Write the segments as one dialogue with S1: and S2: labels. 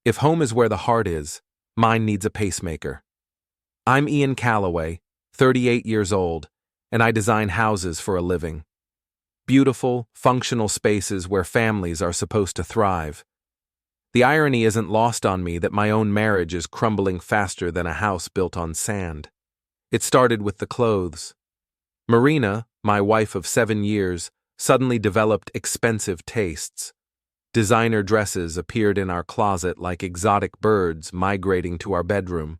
S1: If home is where the heart is, mine needs a pacemaker. I'm Ian Calloway, 38 years old, and I design houses for a living. Beautiful, functional spaces where families are supposed to thrive. The irony isn't lost on me that my own marriage is crumbling faster than a house built on sand. It started with the clothes. Marina, my wife of 7 years, suddenly developed expensive tastes. Designer dresses appeared in our closet like exotic birds migrating to our bedroom.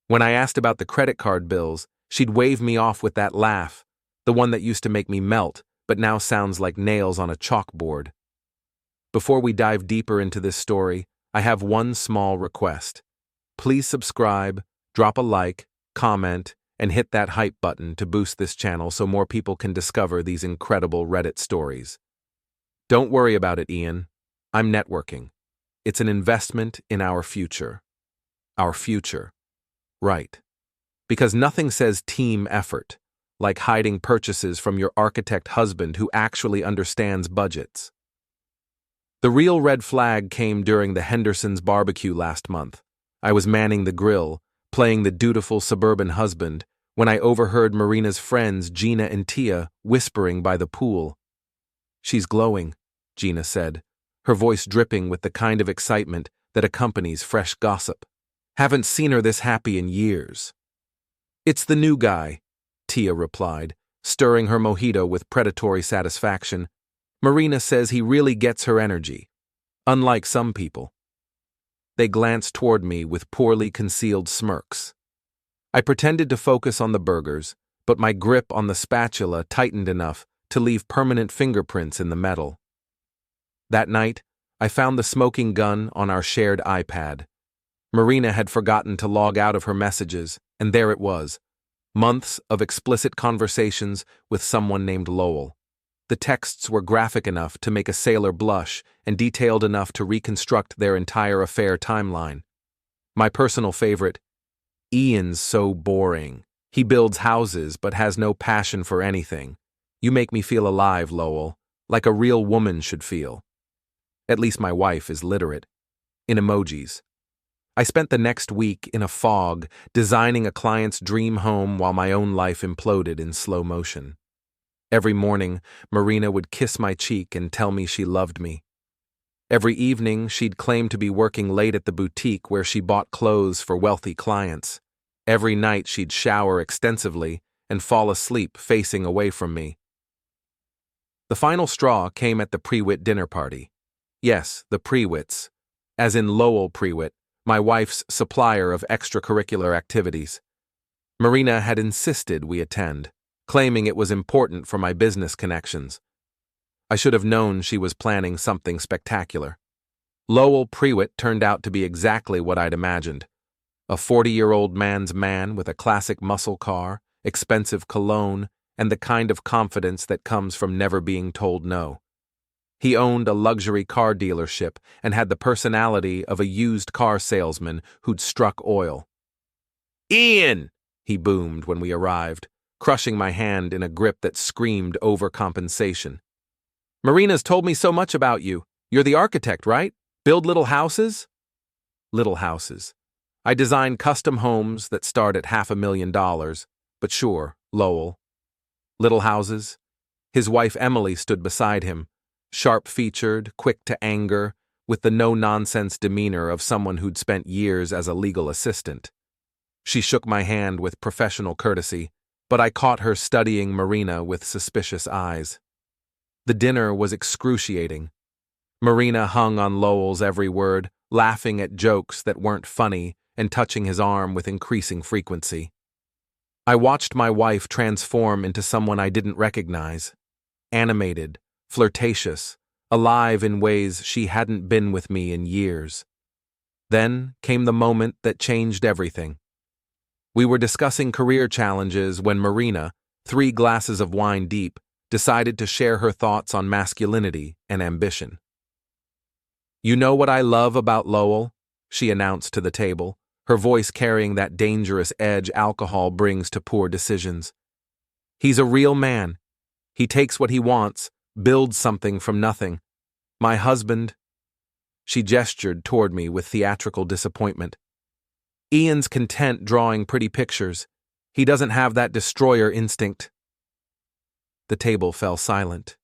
S1: When I asked about the credit card bills, she'd wave me off with that laugh, the one that used to make me melt, but now sounds like nails on a chalkboard. Before we dive deeper into this story, I have one small request. Please subscribe, drop a like, comment, and hit that hype button to boost this channel so more people can discover these incredible Reddit stories. Don't worry about it, Ian. I'm networking. It's an investment in our future. Our future. Right. Because nothing says team effort like hiding purchases from your architect husband who actually understands budgets. The real red flag came during the Hendersons' barbecue last month. I was manning the grill, playing the dutiful suburban husband, when I overheard Marina's friends Gina and Tia whispering by the pool. "She's glowing," Gina said, her voice dripping with the kind of excitement that accompanies fresh gossip. "Haven't seen her this happy in years." "It's the new guy," Tia replied, stirring her mojito with predatory satisfaction. "Marina says he really gets her energy, unlike some people." They glanced toward me with poorly concealed smirks. I pretended to focus on the burgers, but my grip on the spatula tightened enough to leave permanent fingerprints in the metal. That night, I found the smoking gun on our shared iPad. Marina had forgotten to log out of her messages, and there it was. Months of explicit conversations with someone named Lowell. The texts were graphic enough to make a sailor blush and detailed enough to reconstruct their entire affair timeline. My personal favorite, "Ian's so boring. He builds houses but has no passion for anything. You make me feel alive, Lowell, like a real woman should feel." At least my wife is literate. In emojis. I spent the next week in a fog, designing a client's dream home while my own life imploded in slow motion. Every morning, Marina would kiss my cheek and tell me she loved me. Every evening, she'd claim to be working late at the boutique where she bought clothes for wealthy clients. Every night, she'd shower extensively and fall asleep facing away from me. The final straw came at the Prewitt dinner party. Yes, the Prewitts, as in Lowell Prewitt, my wife's supplier of extracurricular activities. Marina had insisted we attend, claiming it was important for my business connections. I should have known she was planning something spectacular. Lowell Prewitt turned out to be exactly what I'd imagined. A 40-year-old man's man with a classic muscle car, expensive cologne, and the kind of confidence that comes from never being told no. He owned a luxury car dealership and had the personality of a used car salesman who'd struck oil. "Ian!" he boomed when we arrived, crushing my hand in a grip that screamed overcompensation. "Marina's told me so much about you. You're the architect, right? Build little houses?" Little houses. I design custom homes that start at $500,000, but sure, Lowell. Little houses. His wife Emily stood beside him, sharp-featured, quick to anger, with the no-nonsense demeanor of someone who'd spent years as a legal assistant. She shook my hand with professional courtesy, but I caught her studying Marina with suspicious eyes. The dinner was excruciating. Marina hung on Lowell's every word, laughing at jokes that weren't funny and touching his arm with increasing frequency. I watched my wife transform into someone I didn't recognize. Animated, flirtatious, alive in ways she hadn't been with me in years. Then came the moment that changed everything. We were discussing career challenges when Marina, 3 glasses of wine deep, decided to share her thoughts on masculinity and ambition. "You know what I love about Lowell?" she announced to the table, her voice carrying that dangerous edge alcohol brings to poor decisions. "He's a real man. He takes what he wants, builds something from nothing. My husband..." She gestured toward me with theatrical disappointment. Ian's content drawing pretty pictures. He doesn't have that destroyer instinct. The table fell silent.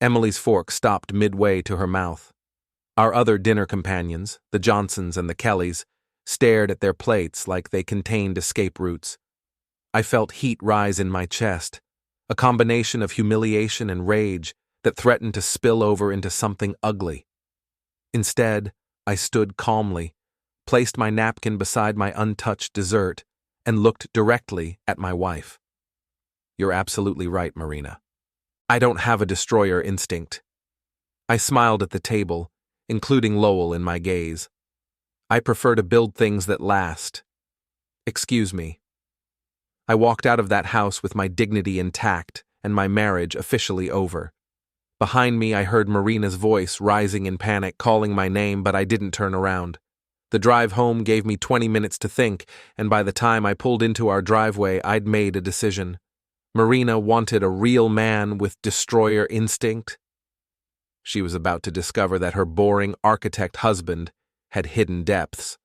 S1: Emily's fork stopped midway to her mouth. Our other dinner companions, the Johnsons and the Kellys, stared at their plates like they contained escape routes. I felt heat rise in my chest, a combination of humiliation and rage that threatened to spill over into something ugly. Instead, I stood calmly, placed my napkin beside my untouched dessert, and looked directly at my wife. You're absolutely right, Marina. I don't have a destroyer instinct. I smiled at the table, including Lowell in my gaze. I prefer to build things that last. Excuse me. I walked out of that house with my dignity intact and my marriage officially over. Behind me, I heard Marina's voice rising in panic, calling my name, but I didn't turn around. The drive home gave me 20 minutes to think, and by the time I pulled into our driveway, I'd made a decision. Marina wanted a real man with destroyer instinct. She was about to discover that her boring architect husband had hidden depths.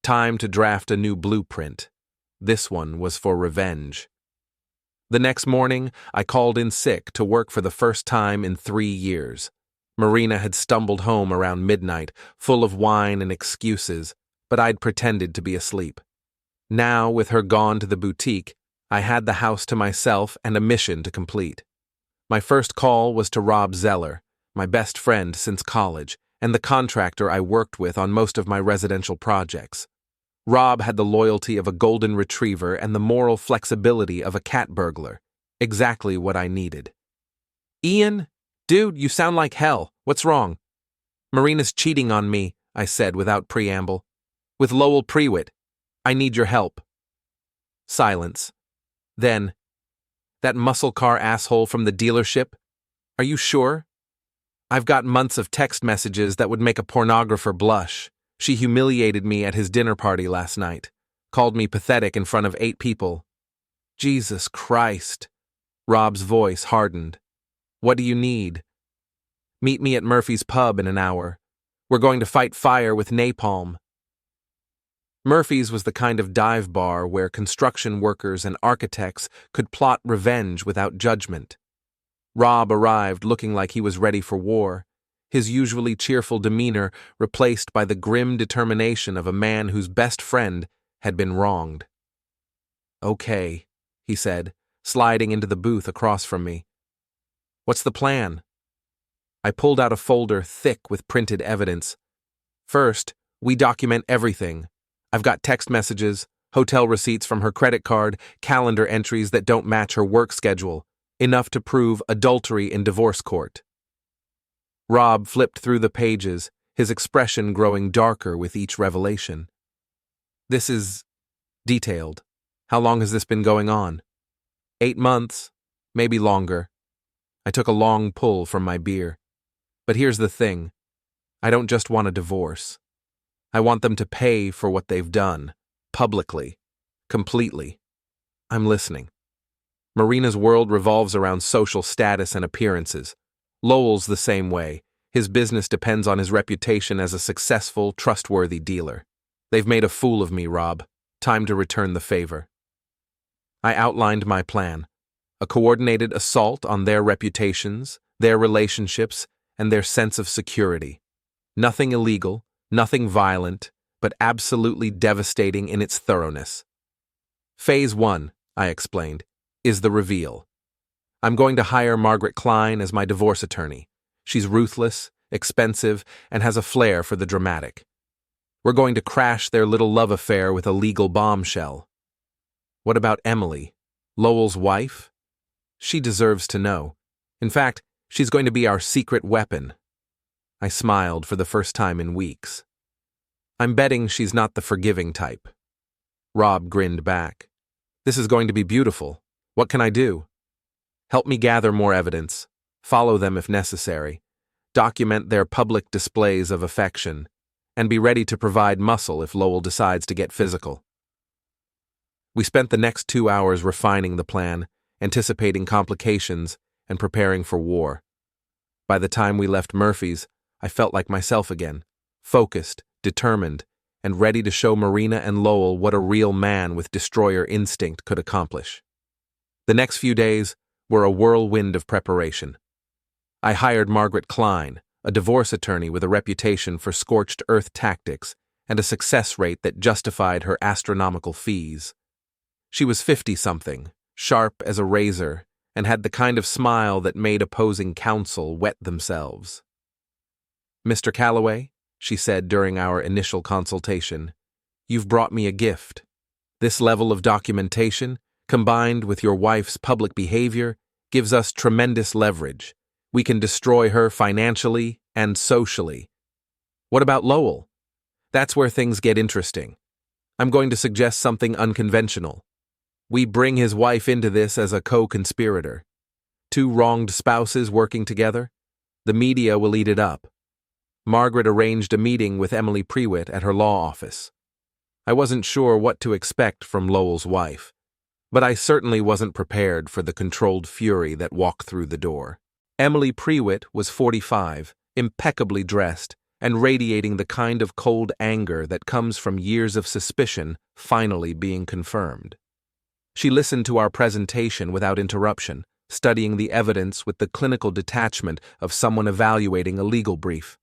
S1: Time to draft a new blueprint. This one was for revenge. The next morning, I called in sick to work for the first time in 3 years. Marina had stumbled home around midnight, full of wine and excuses, but I'd pretended to be asleep. Now, with her gone to the boutique, I had the house to myself and a mission to complete. My first call was to Rob Zeller, my best friend since college, and the contractor I worked with on most of my residential projects. Rob had the loyalty of a golden retriever and the moral flexibility of a cat burglar. Exactly what I needed. Ian? Dude, you sound like hell. What's wrong? Marina's cheating on me, I said without preamble. With Lowell Prewitt. I need your help. Silence. Then, that muscle car asshole from the dealership? Are you sure? I've got months of text messages that would make a pornographer blush. She humiliated me at his dinner party last night, called me pathetic in front of 8 people. Jesus Christ. Rob's voice hardened. What do you need? Meet me at Murphy's Pub in an hour. We're going to fight fire with napalm. Murphy's was the kind of dive bar where construction workers and architects could plot revenge without judgment. Rob arrived looking like he was ready for war, his usually cheerful demeanor replaced by the grim determination of a man whose best friend had been wronged. Okay, he said, sliding into the booth across from me. What's the plan? I pulled out a folder thick with printed evidence. First, we document everything. I've got text messages, hotel receipts from her credit card, calendar entries that don't match her work schedule, enough to prove adultery in divorce court. Rob flipped through the pages, his expression growing darker with each revelation. This is detailed. How long has this been going on? 8 months, maybe longer. I took a long pull from my beer. But here's the thing. I don't just want a divorce. I want them to pay for what they've done, publicly, completely. I'm listening. Marina's world revolves around social status and appearances. Lowell's the same way. His business depends on his reputation as a successful, trustworthy dealer. They've made a fool of me, Rob. Time to return the favor. I outlined my plan. A coordinated assault on their reputations, their relationships, and their sense of security. Nothing illegal, nothing violent, but absolutely devastating in its thoroughness. Phase 1, I explained, is the reveal. I'm going to hire Margaret Klein as my divorce attorney. She's ruthless, expensive, and has a flair for the dramatic. We're going to crash their little love affair with a legal bombshell. What about Emily, Lowell's wife? She deserves to know. In fact, she's going to be our secret weapon. I smiled for the first time in weeks. I'm betting she's not the forgiving type. Rob grinned back. This is going to be beautiful. What can I do? Help me gather more evidence. Follow them if necessary. Document their public displays of affection. And be ready to provide muscle if Lowell decides to get physical. We spent the next 2 hours refining the plan, anticipating complications, and preparing for war. By the time we left Murphy's, I felt like myself again, focused, determined, and ready to show Marina and Lowell what a real man with destroyer instinct could accomplish. The next few days were a whirlwind of preparation. I hired Margaret Klein, a divorce attorney with a reputation for scorched earth tactics and a success rate that justified her astronomical fees. She was 50-something, sharp as a razor, and had the kind of smile that made opposing counsel wet themselves. "Mr. Calloway," she said during our initial consultation, "you've brought me a gift. This level of documentation, combined with your wife's public behavior, gives us tremendous leverage. We can destroy her financially and socially. What about Lowell? That's where things get interesting. I'm going to suggest something unconventional. We bring his wife into this as a co-conspirator. Two wronged spouses working together? The media will eat it up." Margaret arranged a meeting with Emily Prewitt at her law office. I wasn't sure what to expect from Lowell's wife, but I certainly wasn't prepared for the controlled fury that walked through the door. Emily Prewitt was 45, impeccably dressed, and radiating the kind of cold anger that comes from years of suspicion finally being confirmed. She listened to our presentation without interruption, studying the evidence with the clinical detachment of someone evaluating a legal brief.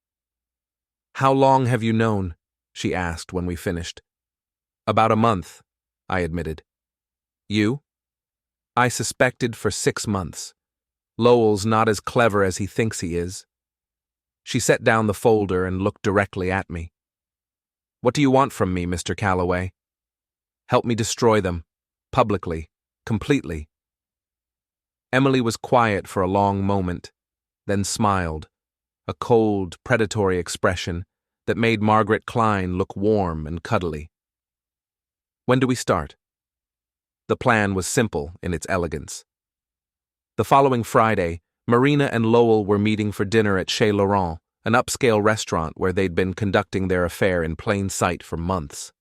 S1: "How long have you known?" she asked when we finished. "About a month," I admitted. "You?" "I suspected for 6 months. Lowell's not as clever as he thinks he is." She set down the folder and looked directly at me. "What do you want from me, Mr. Calloway?" "Help me destroy them. Publicly. Completely." Emily was quiet for a long moment, then smiled, a cold, predatory expression that made Margaret Klein look warm and cuddly. "When do we start?" The plan was simple in its elegance. The following Friday, Marina and Lowell were meeting for dinner at Chez Laurent, an upscale restaurant where they'd been conducting their affair in plain sight for months.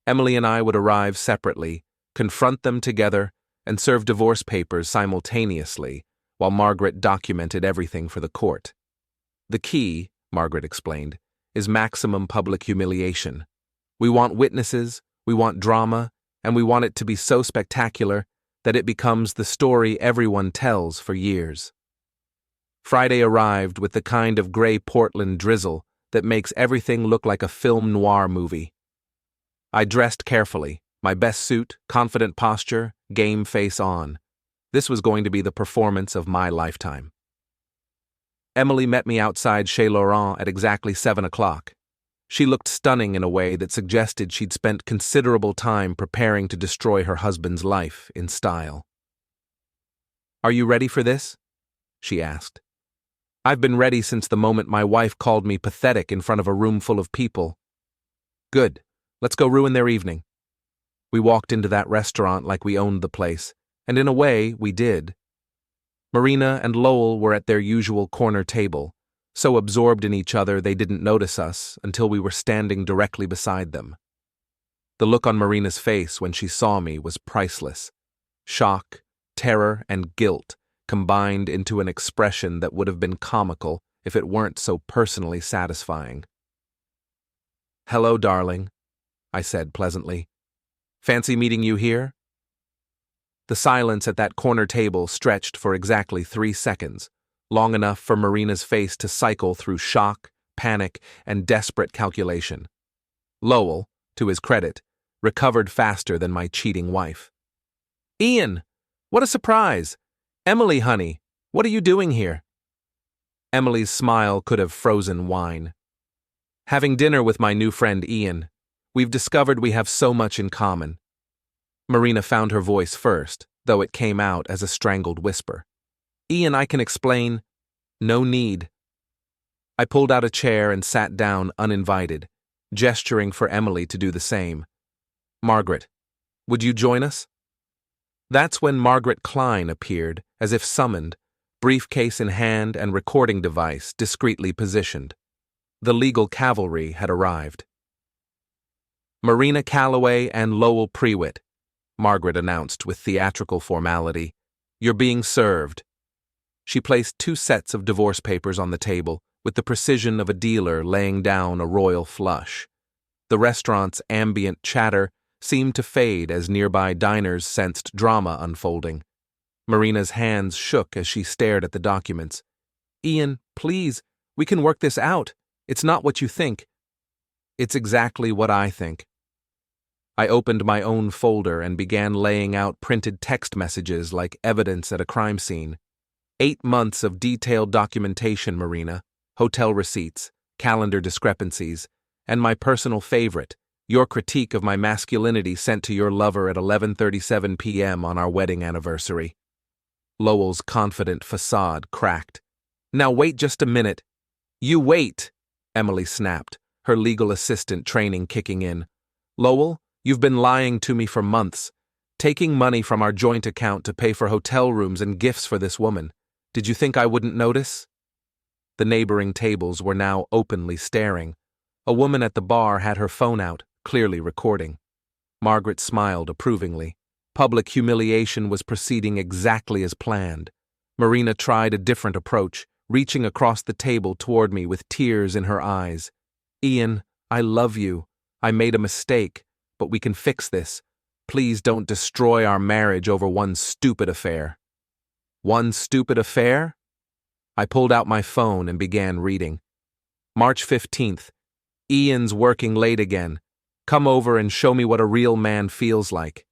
S1: Emily and I would arrive separately, confront them together, and serve divorce papers simultaneously, while Margaret documented everything for the court. "The key," Margaret explained, "is maximum public humiliation. We want witnesses, we want drama, and we want it to be so spectacular that it becomes the story everyone tells for years." Friday arrived with the kind of gray Portland drizzle that makes everything look like a film noir movie. I dressed carefully, my best suit, confident posture, game face on. This was going to be the performance of my lifetime. Emily met me outside Chez Laurent at exactly 7 o'clock. She looked stunning in a way that suggested she'd spent considerable time preparing to destroy her husband's life in style. "Are you ready for this?" she asked. "I've been ready since the moment my wife called me pathetic in front of a room full of people." "Good. Let's go ruin their evening." We walked into that restaurant like we owned the place, and in a way, we did. Marina and Lowell were at their usual corner table, so absorbed in each other they didn't notice us until we were standing directly beside them. The look on Marina's face when she saw me was priceless. Shock, terror, and guilt combined into an expression that would have been comical if it weren't so personally satisfying. "Hello, darling," I said pleasantly. "Fancy meeting you here?" The silence at that corner table stretched for exactly 3 seconds, long enough for Marina's face to cycle through shock, panic, and desperate calculation. Lowell, to his credit, recovered faster than my cheating wife. "Ian, what a surprise! Emily, honey, what are you doing here?" Emily's smile could have frozen wine. "Having dinner with my new friend Ian. We've discovered we have so much in common." Marina found her voice first, though it came out as a strangled whisper. "Ian, I can explain." "No need." I pulled out a chair and sat down uninvited, gesturing for Emily to do the same. "Margaret, would you join us?" That's when Margaret Klein appeared, as if summoned, briefcase in hand and recording device discreetly positioned. The legal cavalry had arrived. "Marina Calloway and Lowell Prewitt," Margaret announced with theatrical formality. "You're being served." She placed 2 sets of divorce papers on the table, with the precision of a dealer laying down a royal flush. The restaurant's ambient chatter seemed to fade as nearby diners sensed drama unfolding. Marina's hands shook as she stared at the documents. "Ian, please, we can work this out. It's not what you think." "It's exactly what I think." I opened my own folder and began laying out printed text messages like evidence at a crime scene. 8 months of detailed documentation, Marina, hotel receipts, calendar discrepancies, and my personal favorite, your critique of my masculinity sent to your lover at 11:37 p.m. on our wedding anniversary. Lowell's confident facade cracked. "Now wait just a minute." "You wait," Emily snapped, her legal assistant training kicking in. "Lowell, you've been lying to me for months, taking money from our joint account to pay for hotel rooms and gifts for this woman. Did you think I wouldn't notice?" The neighboring tables were now openly staring. A woman at the bar had her phone out, clearly recording. Margaret smiled approvingly. Public humiliation was proceeding exactly as planned. Marina tried a different approach, reaching across the table toward me with tears in her eyes. "Ian, I love you. I made a mistake, but we can fix this. Please don't destroy our marriage over one stupid affair." "One stupid affair?" I pulled out my phone and began reading. March 15th. "Ian's working late again. Come over and show me what a real man feels like."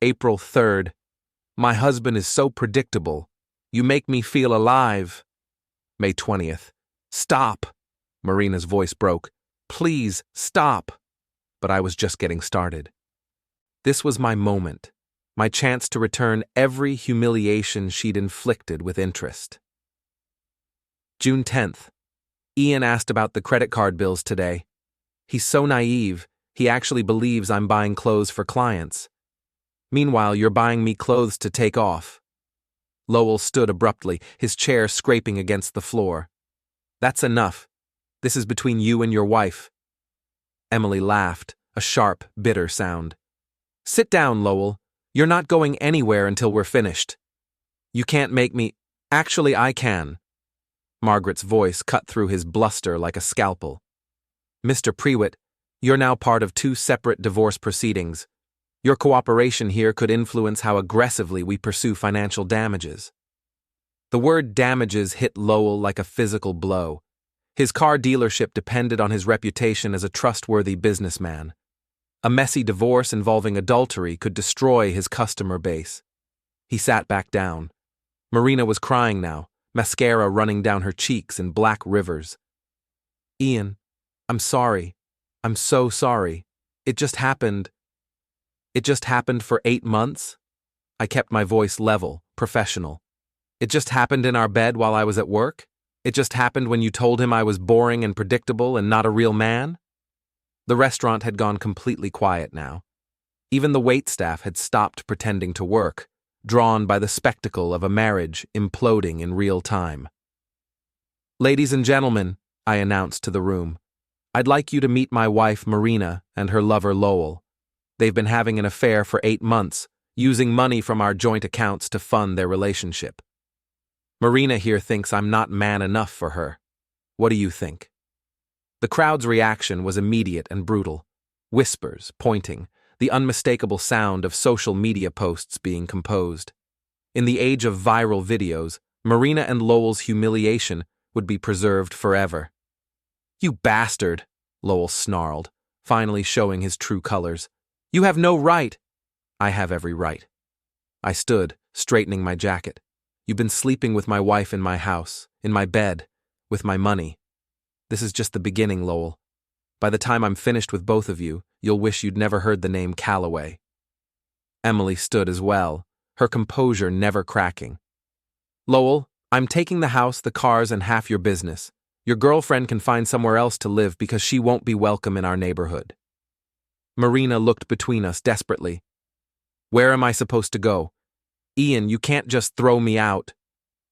S1: April 3rd. "My husband is so predictable. You make me feel alive." May 20th. "Stop." Marina's voice broke. "Please, stop." But I was just getting started. This was my moment, my chance to return every humiliation she'd inflicted with interest. June 10th. "Ian asked about the credit card bills today. He's so naive, he actually believes I'm buying clothes for clients. Meanwhile, you're buying me clothes to take off." Lowell stood abruptly, his chair scraping against the floor. "That's enough. This is between you and your wife." Emily laughed, a sharp, bitter sound. "Sit down, Lowell. You're not going anywhere until we're finished. You can't make me— Actually, I can." Margaret's voice cut through his bluster like a scalpel. "Mr. Prewitt, you're now part of 2 separate divorce proceedings. Your cooperation here could influence how aggressively we pursue financial damages." The word damages hit Lowell like a physical blow. His car dealership depended on his reputation as a trustworthy businessman. A messy divorce involving adultery could destroy his customer base. He sat back down. Marina was crying now, mascara running down her cheeks in black rivers. "Ian, I'm sorry. I'm so sorry. It just happened. It just happened for 8 months?" I kept my voice level, professional. "It just happened in our bed while I was at work? It just happened when you told him I was boring and predictable and not a real man?" The restaurant had gone completely quiet now. Even the waitstaff had stopped pretending to work, drawn by the spectacle of a marriage imploding in real time. "Ladies and gentlemen," I announced to the room, "I'd like you to meet my wife Marina and her lover Lowell. They've been having an affair for 8 months, using money from our joint accounts to fund their relationship. Marina here thinks I'm not man enough for her. What do you think?" The crowd's reaction was immediate and brutal. Whispers, pointing, the unmistakable sound of social media posts being composed. In the age of viral videos, Marina and Lowell's humiliation would be preserved forever. "You bastard," Lowell snarled, finally showing his true colors. "You have no right." "I have every right." I stood, straightening my jacket. "You've been sleeping with my wife in my house, in my bed, with my money. This is just the beginning, Lowell. By the time I'm finished with both of you, you'll wish you'd never heard the name Calloway." Emily stood as well, her composure never cracking. "Lowell, I'm taking the house, the cars, and half your business. Your girlfriend can find somewhere else to live because she won't be welcome in our neighborhood." Marina looked between us desperately. "Where am I supposed to go? Ian, you can't just throw me out.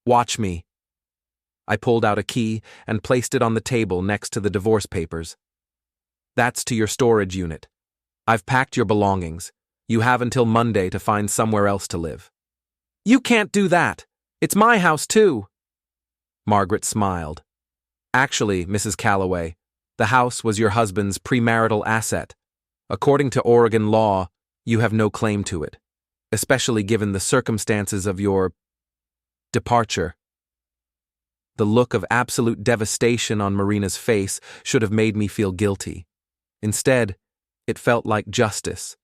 S1: Watch me." I pulled out a key and placed it on the table next to the divorce papers. "That's to your storage unit. I've packed your belongings. You have until Monday to find somewhere else to live." "You can't do that. It's my house too." Margaret smiled. Actually, Mrs. Calloway, the house was your husband's premarital asset. According to Oregon law, you have no claim to it, especially given the circumstances of your departure. The look of absolute devastation on Marina's face should have made me feel guilty. Instead, it felt like justice.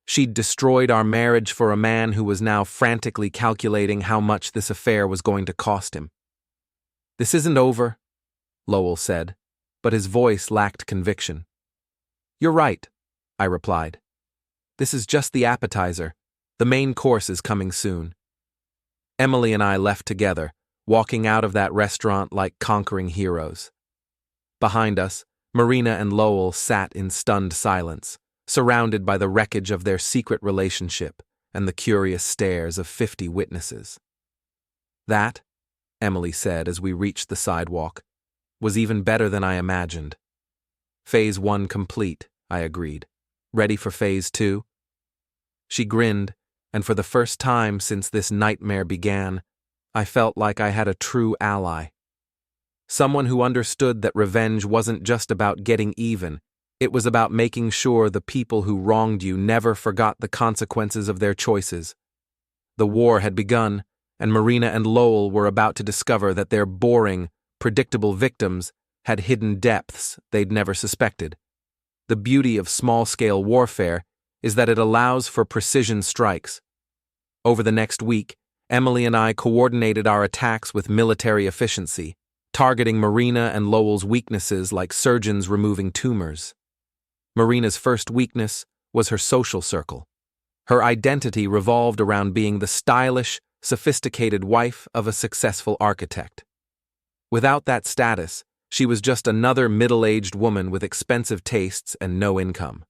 S1: She'd destroyed our marriage for a man who was now frantically calculating how much this affair was going to cost him. "This isn't over," Lowell said, but his voice lacked conviction. "You're right," I replied. "This is just the appetizer. The main course is coming soon." Emily and I left together, walking out of that restaurant like conquering heroes. Behind us, Marina and Lowell sat in stunned silence, surrounded by the wreckage of their secret relationship and the curious stares of 50 witnesses. "That," Emily said as we reached the sidewalk, "was even better than I imagined." "Phase 1 complete," I agreed. "Ready for Phase 2? She grinned, and for the first time since this nightmare began, I felt like I had a true ally. Someone who understood that revenge wasn't just about getting even, it was about making sure the people who wronged you never forgot the consequences of their choices. The war had begun, and Marina and Lowell were about to discover that their boring, predictable victims had hidden depths they'd never suspected. The beauty of small-scale warfare is that it allows for precision strikes. Over the next week, Emily and I coordinated our attacks with military efficiency, targeting Marina and Lowell's weaknesses like surgeons removing tumors. Marina's first weakness was her social circle. Her identity revolved around being the stylish, sophisticated wife of a successful architect. Without that status, she was just another middle-aged woman with expensive tastes and no income.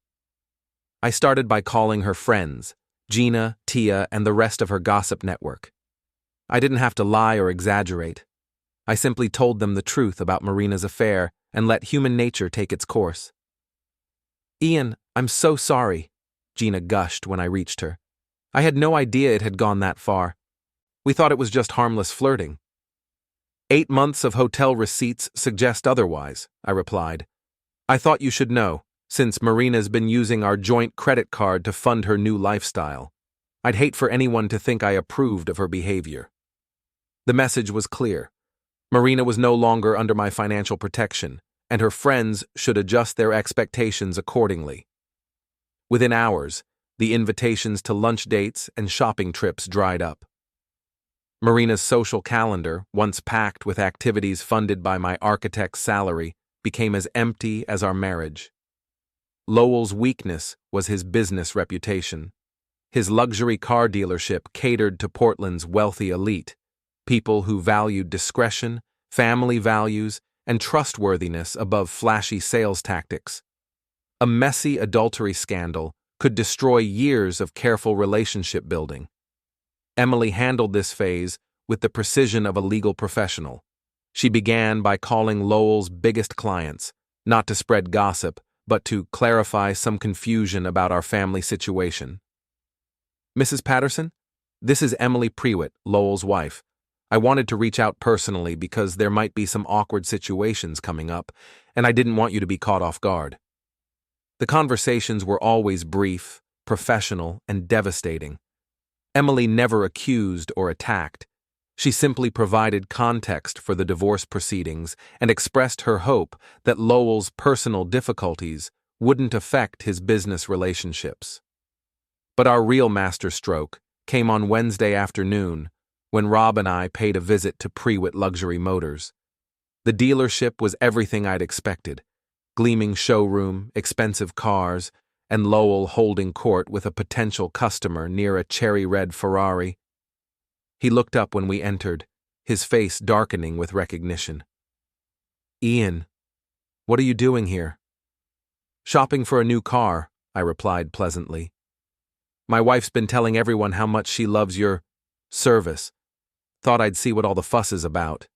S1: I started by calling her friends, Gina, Tia, and the rest of her gossip network. I didn't have to lie or exaggerate. I simply told them the truth about Marina's affair and let human nature take its course. "Ian, I'm so sorry," Gina gushed when I reached her. "I had no idea it had gone that far. We thought it was just harmless flirting." 8 months of hotel receipts suggest otherwise, I replied. "I thought you should know, since Marina's been using our joint credit card to fund her new lifestyle. I'd hate for anyone to think I approved of her behavior." The message was clear. Marina was no longer under my financial protection, and her friends should adjust their expectations accordingly. Within hours, the invitations to lunch dates and shopping trips dried up. Marina's social calendar, once packed with activities funded by my architect's salary, became as empty as our marriage. Lowell's weakness was his business reputation. His luxury car dealership catered to Portland's wealthy elite, people who valued discretion, family values, and trustworthiness above flashy sales tactics. A messy adultery scandal could destroy years of careful relationship building. Emily handled this phase with the precision of a legal professional. She began by calling Lowell's biggest clients, not to spread gossip, but to clarify some confusion about our family situation. "Mrs. Patterson, this is Emily Prewitt, Lowell's wife. I wanted to reach out personally because there might be some awkward situations coming up, and I didn't want you to be caught off guard." The conversations were always brief, professional, and devastating. Emily never accused or attacked. She simply provided context for the divorce proceedings and expressed her hope that Lowell's personal difficulties wouldn't affect his business relationships. But our real masterstroke came on Wednesday afternoon when Rob and I paid a visit to Prewitt Luxury Motors. The dealership was everything I'd expected: gleaming showroom, expensive cars, and Lowell holding court with a potential customer near a cherry-red Ferrari. He looked up when we entered, his face darkening with recognition. "Ian, what are you doing here?" "Shopping for a new car," I replied pleasantly. "My wife's been telling everyone how much she loves your service. Thought I'd see what all the fuss is about."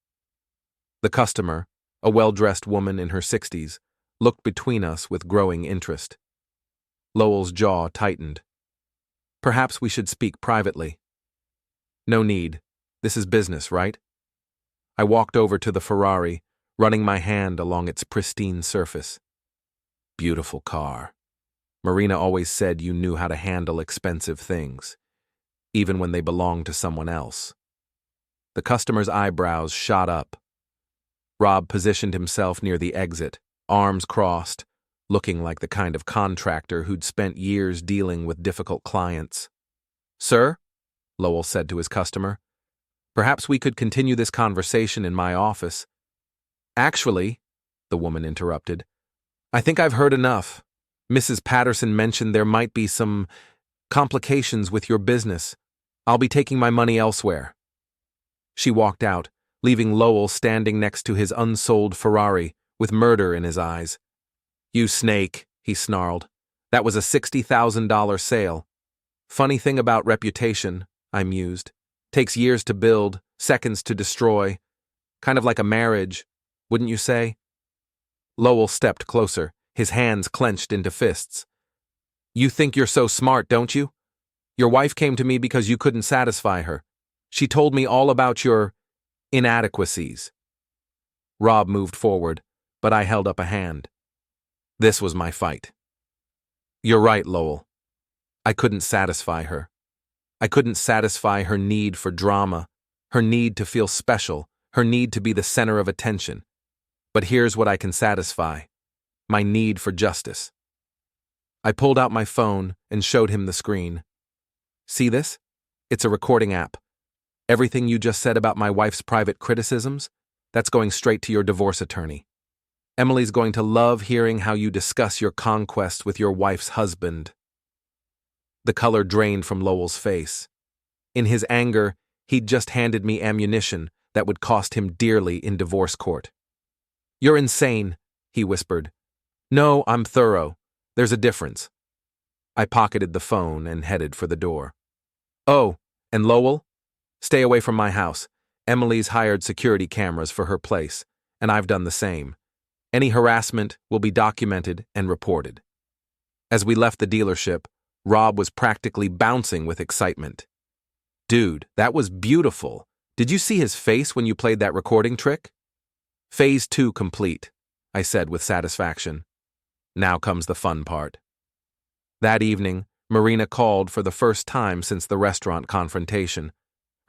S1: The customer, a well-dressed woman in her 60s, looked between us with growing interest. Lowell's jaw tightened. "Perhaps we should speak privately." "No need. This is business, right?" I walked over to the Ferrari, running my hand along its pristine surface. Beautiful car. Marina always said you knew how to handle expensive things, even when they belonged to someone else. The customer's eyebrows shot up. Rob positioned himself near the exit, arms crossed, looking like the kind of contractor who'd spent years dealing with difficult clients. "Sir," Lowell said to his customer, "perhaps we could continue this conversation in my office." "Actually," the woman interrupted, "I think I've heard enough. Mrs. Patterson mentioned there might be some complications with your business. I'll be taking my money elsewhere." She walked out, leaving Lowell standing next to his unsold Ferrari, with murder in his eyes. "You snake," he snarled. "That was a $60,000 sale." "Funny thing about reputation," I mused. "Takes years to build, seconds to destroy. Kind of like a marriage, wouldn't you say?" Lowell stepped closer, his hands clenched into fists. "You think you're so smart, don't you? Your wife came to me because you couldn't satisfy her. She told me all about your inadequacies." Rob moved forward, but I held up a hand. This was my fight. "You're right, Lowell. I couldn't satisfy her. I couldn't satisfy her need for drama, her need to feel special, her need to be the center of attention. But here's what I can satisfy: my need for justice." I pulled out my phone and showed him the screen. "See this? It's a recording app. Everything you just said about my wife's private criticisms, that's going straight to your divorce attorney. Emily's going to love hearing how you discuss your conquest with your wife's husband." The color drained from Lowell's face. In his anger, he'd just handed me ammunition that would cost him dearly in divorce court. "You're insane," he whispered. "No, I'm thorough. There's a difference." I pocketed the phone and headed for the door. "Oh, and Lowell? Stay away from my house. Emily's hired security cameras for her place, and I've done the same. Any harassment will be documented and reported." As we left the dealership, Rob was practically bouncing with excitement. "Dude, that was beautiful. Did you see his face when you played that recording trick?" "Phase 2 complete," I said with satisfaction. Now comes the fun part. That evening, Marina called for the first time since the restaurant confrontation.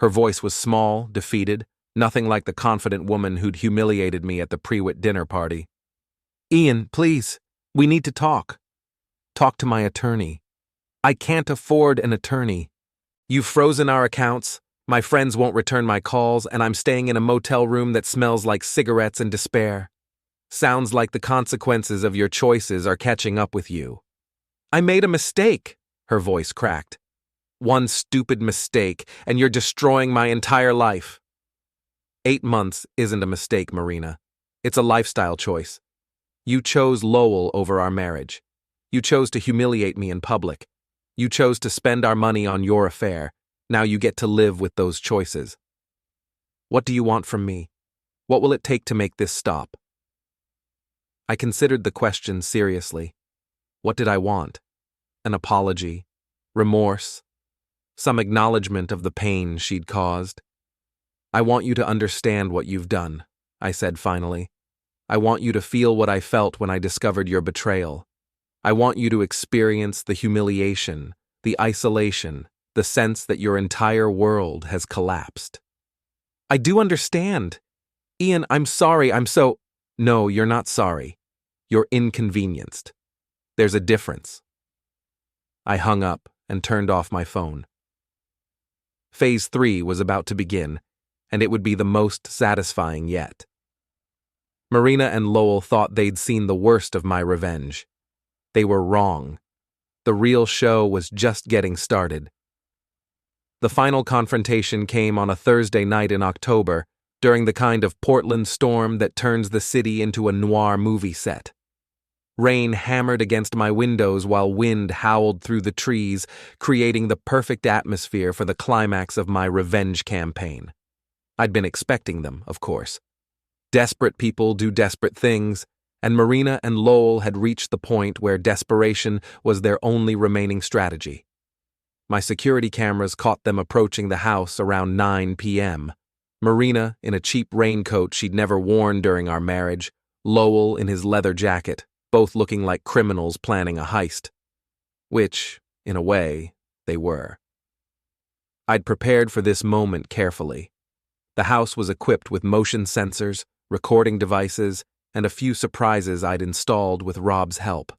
S1: Her voice was small, defeated, nothing like the confident woman who'd humiliated me at the Prewitt dinner party. "Ian, please, we need to talk." "Talk to my attorney." "I can't afford an attorney. You've frozen our accounts, my friends won't return my calls, and I'm staying in a motel room that smells like cigarettes and despair. Sounds like the consequences of your choices are catching up with you." "I made a mistake," her voice cracked. "One stupid mistake, and you're destroying my entire life." 8 months isn't a mistake, Marina. It's a lifestyle choice. You chose Lowell over our marriage. You chose to humiliate me in public. You chose to spend our money on your affair. Now you get to live with those choices. What do you want from me? What will it take to make this stop? I considered the question seriously. What did I want? An apology? Remorse? Some acknowledgement of the pain she'd caused? "I want you to understand what you've done," I said finally. "I want you to feel what I felt when I discovered your betrayal. I want you to experience the humiliation, the isolation, the sense that your entire world has collapsed." "I do understand. Ian, I'm sorry, No, you're not sorry. You're inconvenienced. There's a difference." I hung up and turned off my phone. Phase 3 was about to begin, and it would be the most satisfying yet. Marina and Lowell thought they'd seen the worst of my revenge. They were wrong. The real show was just getting started. The final confrontation came on a Thursday night in October, during the kind of Portland storm that turns the city into a noir movie set. Rain hammered against my windows while wind howled through the trees, creating the perfect atmosphere for the climax of my revenge campaign. I'd been expecting them, of course. Desperate people do desperate things, and Marina and Lowell had reached the point where desperation was their only remaining strategy. My security cameras caught them approaching the house around 9 p.m. Marina in a cheap raincoat she'd never worn during our marriage, Lowell in his leather jacket, both looking like criminals planning a heist. Which, in a way, they were. I'd prepared for this moment carefully. The house was equipped with motion sensors, recording devices, and a few surprises I'd installed with Rob's help.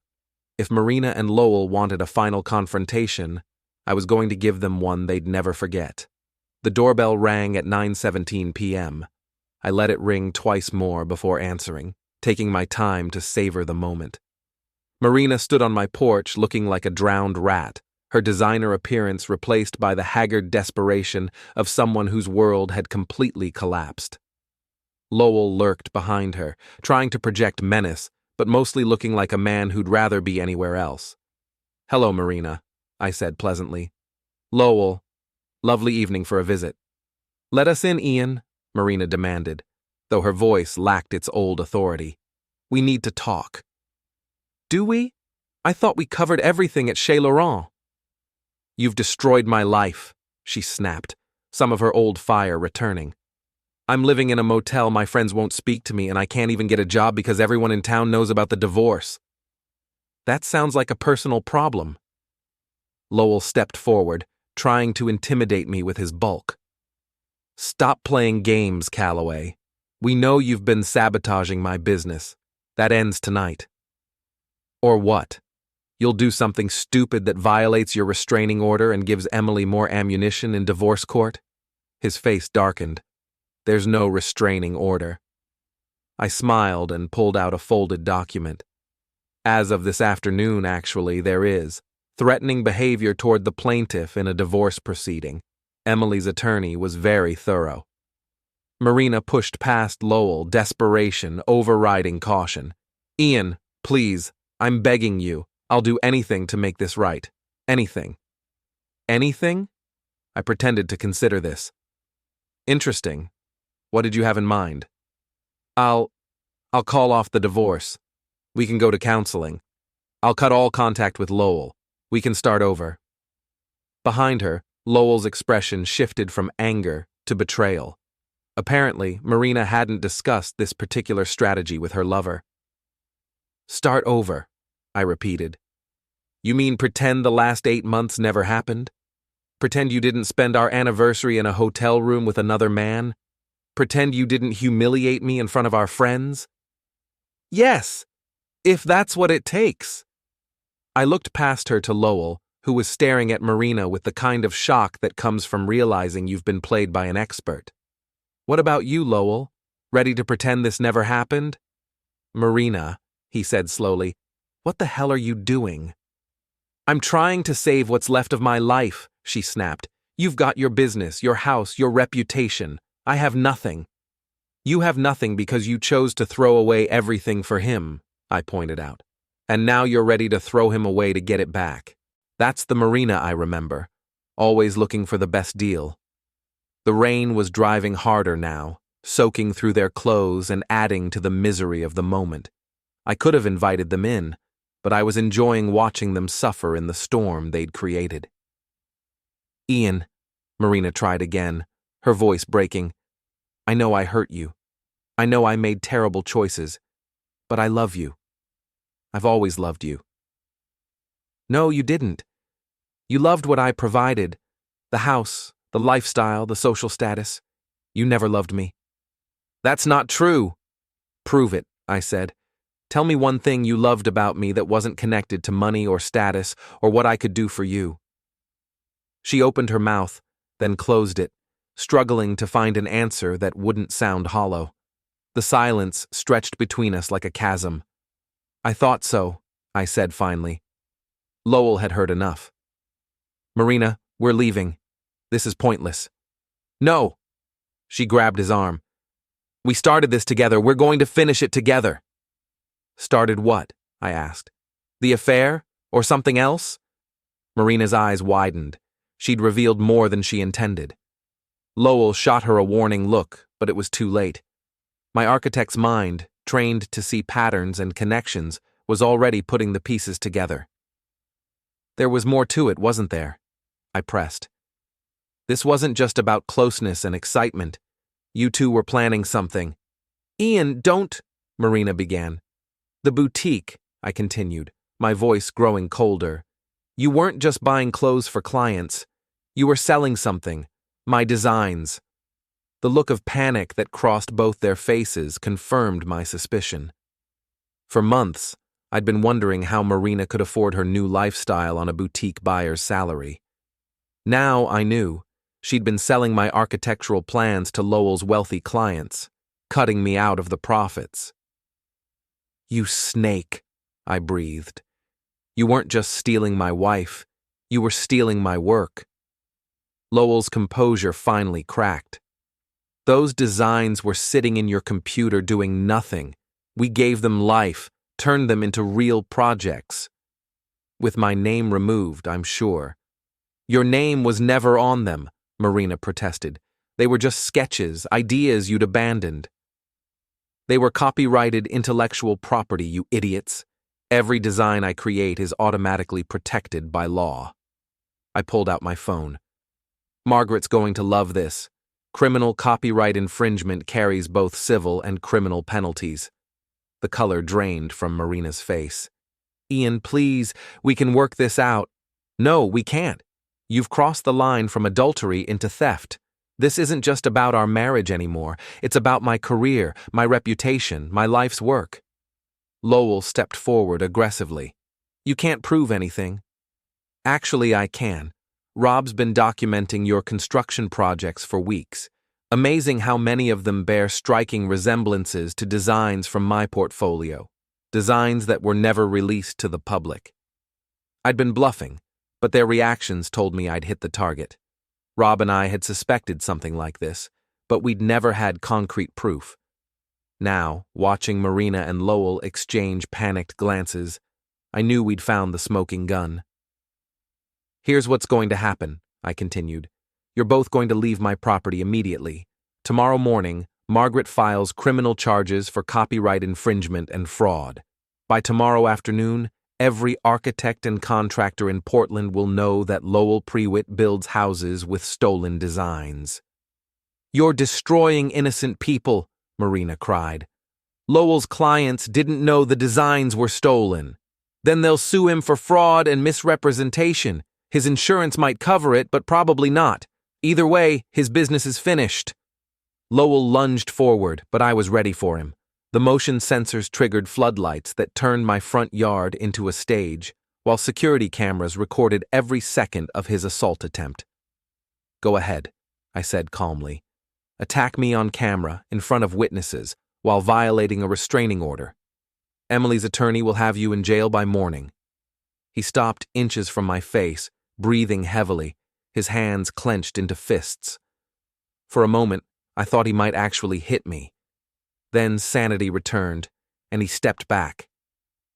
S1: If Marina and Lowell wanted a final confrontation, I was going to give them one they'd never forget. The doorbell rang at 9:17 p.m. I let it ring twice more before answering, taking my time to savor the moment. Marina stood on my porch looking like a drowned rat, her designer appearance replaced by the haggard desperation of someone whose world had completely collapsed. Lowell lurked behind her, trying to project menace, but mostly looking like a man who'd rather be anywhere else. "Hello, Marina," I said pleasantly. "Lowell, lovely evening for a visit." "Let us in, Ian," Marina demanded, though her voice lacked its old authority. "We need to talk." "Do we? I thought we covered everything at Chez Laurent." "You've destroyed my life," she snapped, some of her old fire returning. "I'm living in a motel, my friends won't speak to me, and I can't even get a job because everyone in town knows about the divorce." "That sounds like a personal problem." Lowell stepped forward, trying to intimidate me with his bulk. "Stop playing games, Calloway. We know you've been sabotaging my business. That ends tonight." "Or what? You'll do something stupid that violates your restraining order and gives Emily more ammunition in divorce court?" His face darkened. "There's no restraining order." I smiled and pulled out a folded document. "As of this afternoon, actually, there is. Threatening behavior toward the plaintiff in a divorce proceeding. Emily's attorney was very thorough." Marina pushed past Lowell, desperation overriding caution. "Ian, please, I'm begging you. I'll do anything to make this right. Anything." "Anything?" I pretended to consider this. "Interesting. What did you have in mind?" I'll call off the divorce. We can go to counseling. I'll cut all contact with Lowell. We can start over." Behind her, Lowell's expression shifted from anger to betrayal. Apparently, Marina hadn't discussed this particular strategy with her lover. "Start over," I repeated. "You mean pretend the last 8 months never happened? Pretend you didn't spend our anniversary in a hotel room with another man? Pretend you didn't humiliate me in front of our friends?" "Yes, if that's what it takes." I looked past her to Lowell, who was staring at Marina with the kind of shock that comes from realizing you've been played by an expert. "What about you, Lowell? Ready to pretend this never happened?" "Marina," he said slowly, "what the hell are you doing?" "I'm trying to save what's left of my life," she snapped. "You've got your business, your house, your reputation. I have nothing." "You have nothing because you chose to throw away everything for him," I pointed out. "And now you're ready to throw him away to get it back. That's the Marina I remember, always looking for the best deal." The rain was driving harder now, soaking through their clothes and adding to the misery of the moment. I could have invited them in, but I was enjoying watching them suffer in the storm they'd created. "Ian," Marina tried again, her voice breaking, "I know I hurt you. I know I made terrible choices, but I love you. I've always loved you." "No, you didn't. You loved what I provided, the house, the lifestyle, the social status. You never loved me." "That's not true." "Prove it," I said. "Tell me one thing you loved about me that wasn't connected to money or status or what I could do for you." She opened her mouth, then closed it, struggling to find an answer that wouldn't sound hollow. The silence stretched between us like a chasm. "I thought so," I said finally. Lowell had heard enough. "Marina, we're leaving. This is pointless." "No!" She grabbed his arm. "We started this together. We're going to finish it together." "Started what?" I asked. "The affair? Or something else?" Marina's eyes widened. She'd revealed more than she intended. Lowell shot her a warning look, but it was too late. My architect's mind, trained to see patterns and connections, was already putting the pieces together. "There was more to it, wasn't there?" I pressed. "This wasn't just about closeness and excitement. You two were planning something. Ian, don't, Marina began. The boutique, I continued, my voice growing colder. You weren't just buying clothes for clients. You were selling something. My designs. The look of panic that crossed both their faces confirmed my suspicion. For months, I'd been wondering how Marina could afford her new lifestyle on a boutique buyer's salary. Now I knew. She'd been selling my architectural plans to Lowell's wealthy clients, cutting me out of the profits. You snake, I breathed. You weren't just stealing my wife, you were stealing my work. Lowell's composure finally cracked. Those designs were sitting in your computer doing nothing. We gave them life, turned them into real projects. With my name removed, I'm sure. Your name was never on them, Marina protested. They were just sketches, ideas you'd abandoned. They were copyrighted intellectual property, you idiots. Every design I create is automatically protected by law. I pulled out my phone. Margaret's going to love this. Criminal copyright infringement carries both civil and criminal penalties. The color drained from Marina's face. Ian, please, we can work this out. No, we can't. You've crossed the line from adultery into theft. This isn't just about our marriage anymore. It's about my career, my reputation, my life's work. Lowell stepped forward aggressively. You can't prove anything. Actually, I can. Rob's been documenting your construction projects for weeks. Amazing how many of them bear striking resemblances to designs from my portfolio. Designs that were never released to the public. I'd been bluffing, but their reactions told me I'd hit the target. Rob and I had suspected something like this, but we'd never had concrete proof. Now, watching Marina and Lowell exchange panicked glances, I knew we'd found the smoking gun. Here's what's going to happen, I continued. You're both going to leave my property immediately. Tomorrow morning, Margaret files criminal charges for copyright infringement and fraud. By tomorrow afternoon, every architect and contractor in Portland will know that Lowell Prewitt builds houses with stolen designs. You're destroying innocent people, Marina cried. Lowell's clients didn't know the designs were stolen. Then they'll sue him for fraud and misrepresentation. His insurance might cover it, but probably not. Either way, his business is finished. Lowell lunged forward, but I was ready for him. The motion sensors triggered floodlights that turned my front yard into a stage, while security cameras recorded every second of his assault attempt. Go ahead, I said calmly. Attack me on camera, in front of witnesses, while violating a restraining order. Emily's attorney will have you in jail by morning. He stopped inches from my face, breathing heavily, his hands clenched into fists. For a moment, I thought he might actually hit me. Then sanity returned, and he stepped back.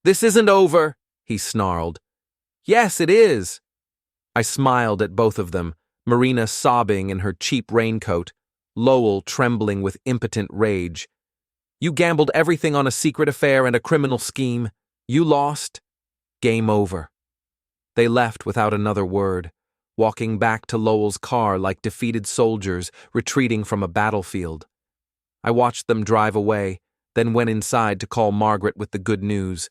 S1: This isn't over, he snarled. Yes, it is. I smiled at both of them, Marina sobbing in her cheap raincoat, Lowell trembling with impotent rage. You gambled everything on a secret affair and a criminal scheme. You lost. Game over. They left without another word, walking back to Lowell's car like defeated soldiers retreating from a battlefield. I watched them drive away, then went inside to call Margaret with the good news.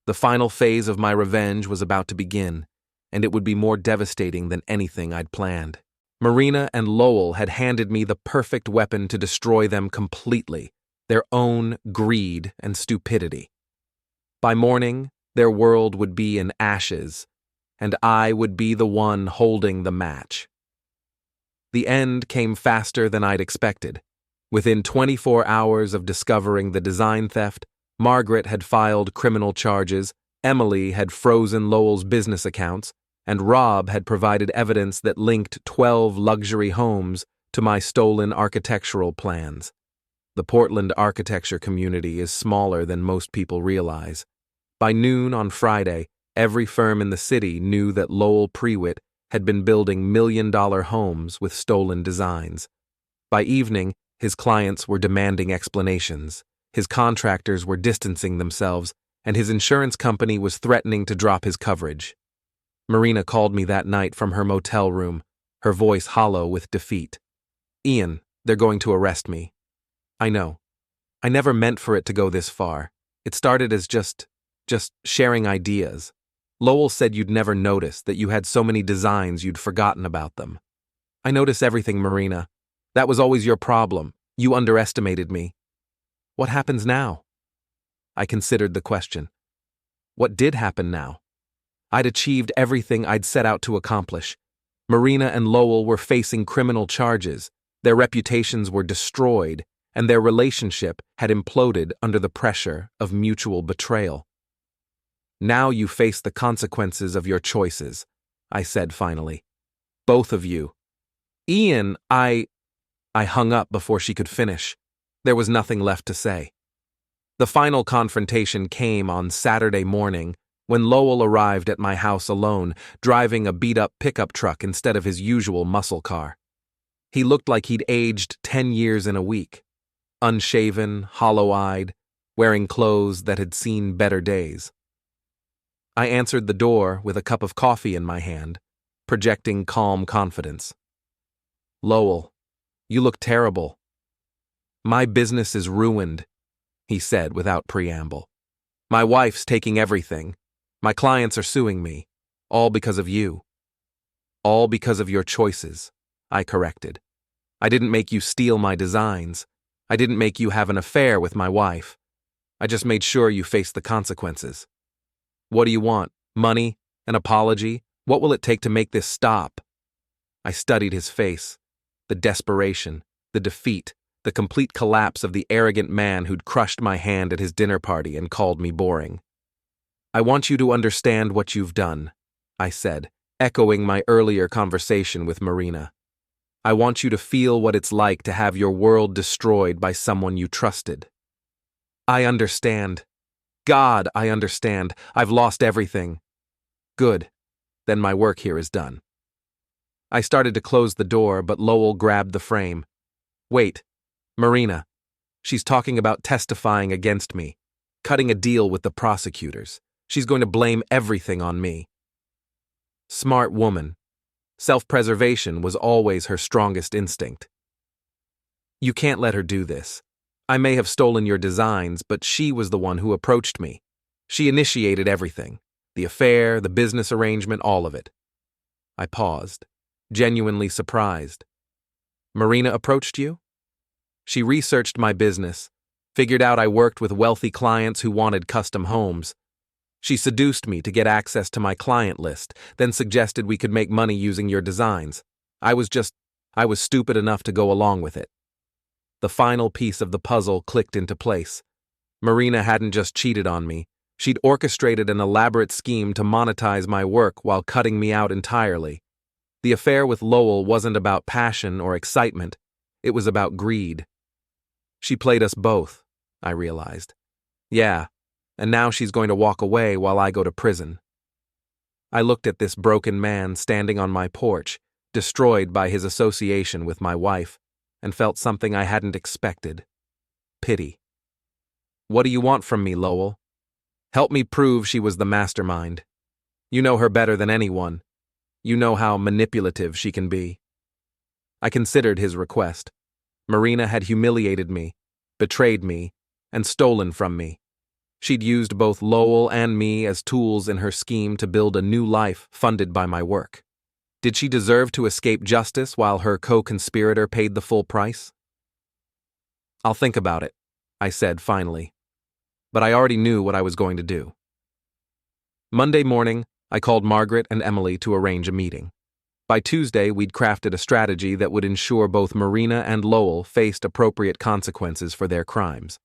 S1: The final phase of my revenge was about to begin, and it would be more devastating than anything I'd planned. Marina and Lowell had handed me the perfect weapon to destroy them completely, their own greed and stupidity. By morning, their world would be in ashes, and I would be the one holding the match. The end came faster than I'd expected. Within 24 hours of discovering the design theft, Margaret had filed criminal charges, Emily had frozen Lowell's business accounts, and Rob had provided evidence that linked 12 luxury homes to my stolen architectural plans. The Portland architecture community is smaller than most people realize. By noon on Friday, every firm in the city knew that Lowell Prewitt had been building million-dollar homes with stolen designs. By evening, his clients were demanding explanations, his contractors were distancing themselves, and his insurance company was threatening to drop his coverage. Marina called me that night from her motel room, her voice hollow with defeat. Ian, they're going to arrest me. I know. I never meant for it to go this far. It started as just sharing ideas. Lowell said you'd never notice that you had so many designs you'd forgotten about them. I notice everything, Marina. That was always your problem. You underestimated me. What happens now? I considered the question. What did happen now? I'd achieved everything I'd set out to accomplish. Marina and Lowell were facing criminal charges, their reputations were destroyed, and their relationship had imploded under the pressure of mutual betrayal. Now you face the consequences of your choices, I said finally. Both of you. Ian, I hung up before she could finish. There was nothing left to say. The final confrontation came on Saturday morning when Lowell arrived at my house alone, driving a beat-up pickup truck instead of his usual muscle car. He looked like he'd aged 10 years in a week. Unshaven, hollow-eyed, wearing clothes that had seen better days. I answered the door with a cup of coffee in my hand, projecting calm confidence. Lowell, you look terrible. My business is ruined, he said without preamble. My wife's taking everything. My clients are suing me, all because of you. All because of your choices, I corrected. I didn't make you steal my designs. I didn't make you have an affair with my wife. I just made sure you faced the consequences. What do you want? Money? An apology? What will it take to make this stop? I studied his face, the desperation, the defeat, the complete collapse of the arrogant man who'd crushed my hand at his dinner party and called me boring. I want you to understand what you've done, I said, echoing my earlier conversation with Marina. I want you to feel what it's like to have your world destroyed by someone you trusted. I understand. God, I understand. I've lost everything. Good. Then my work here is done. I started to close the door, but Lowell grabbed the frame. Wait. Marina. She's talking about testifying against me, cutting a deal with the prosecutors. She's going to blame everything on me. Smart woman. Self-preservation was always her strongest instinct. You can't let her do this. I may have stolen your designs, but she was the one who approached me. She initiated everything. The affair, the business arrangement, all of it. I paused, genuinely surprised. Marina approached you? She researched my business, figured out I worked with wealthy clients who wanted custom homes. She seduced me to get access to my client list, then suggested we could make money using your designs. I was stupid enough to go along with it. The final piece of the puzzle clicked into place. Marina hadn't just cheated on me. She'd orchestrated an elaborate scheme to monetize my work while cutting me out entirely. The affair with Lowell wasn't about passion or excitement. It was about greed. She played us both, I realized. Yeah, and now she's going to walk away while I go to prison. I looked at this broken man standing on my porch, destroyed by his association with my wife, and felt something I hadn't expected. Pity. What do you want from me, Lowell? Help me prove she was the mastermind. You know her better than anyone. You know how manipulative she can be. I considered his request. Marina had humiliated me, betrayed me, and stolen from me. She'd used both Lowell and me as tools in her scheme to build a new life funded by my work. Did she deserve to escape justice while her co-conspirator paid the full price? I'll think about it, I said finally. But I already knew what I was going to do. Monday morning, I called Margaret and Emily to arrange a meeting. By Tuesday, we'd crafted a strategy that would ensure both Marina and Lowell faced appropriate consequences for their crimes.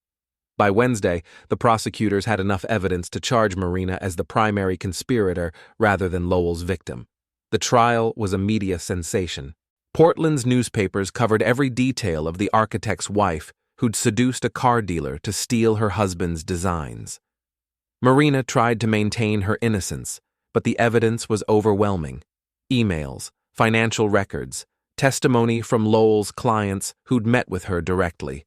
S1: By Wednesday, the prosecutors had enough evidence to charge Marina as the primary conspirator rather than Lowell's victim. The trial was a media sensation. Portland's newspapers covered every detail of the architect's wife who'd seduced a car dealer to steal her husband's designs. Marina tried to maintain her innocence, but the evidence was overwhelming. Emails, financial records, testimony from Lowell's clients who'd met with her directly.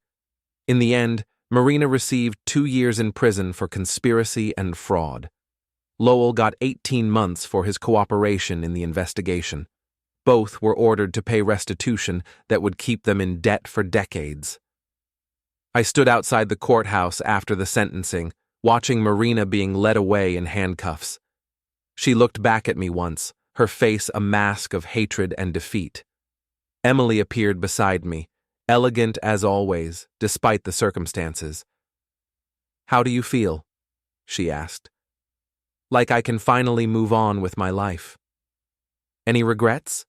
S1: In the end, Marina received 2 years in prison for conspiracy and fraud. Lowell got 18 months for his cooperation in the investigation. Both were ordered to pay restitution that would keep them in debt for decades. I stood outside the courthouse after the sentencing, watching Marina being led away in handcuffs. She looked back at me once, her face a mask of hatred and defeat. Emily appeared beside me, elegant as always, despite the circumstances. "How do you feel?" she asked. "Like I can finally move on with my life. Any regrets?"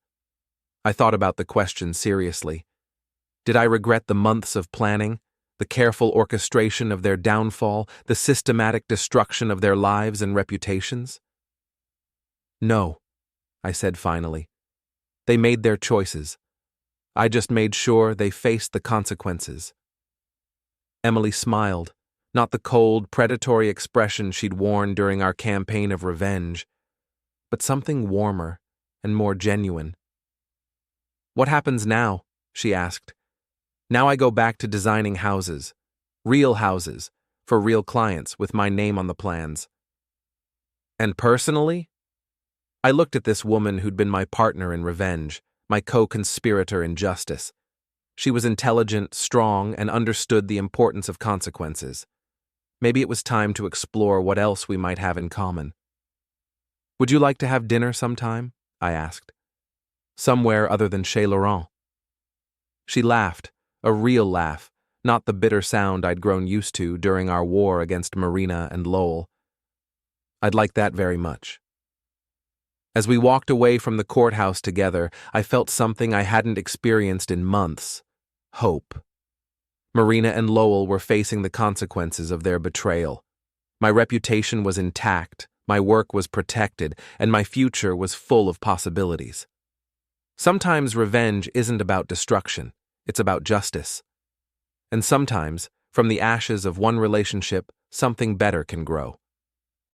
S1: I thought about the question seriously. Did I regret the months of planning, the careful orchestration of their downfall, the systematic destruction of their lives and reputations? "No," I said finally. "They made their choices. I just made sure they faced the consequences." Emily smiled, not the cold, predatory expression she'd worn during our campaign of revenge, but something warmer and more genuine. "What happens now?" she asked. "Now I go back to designing houses, real houses, for real clients with my name on the plans." "And personally?" I looked at this woman who'd been my partner in revenge, my co-conspirator in justice. She was intelligent, strong, and understood the importance of consequences. Maybe it was time to explore what else we might have in common. "Would you like to have dinner sometime?" I asked. "Somewhere other than Chez Laurent." She laughed, a real laugh, not the bitter sound I'd grown used to during our war against Marina and Lowell. "I'd like that very much." As we walked away from the courthouse together, I felt something I hadn't experienced in months: hope. Marina and Lowell were facing the consequences of their betrayal. My reputation was intact, my work was protected, and my future was full of possibilities. Sometimes revenge isn't about destruction, it's about justice. And sometimes, from the ashes of one relationship, something better can grow.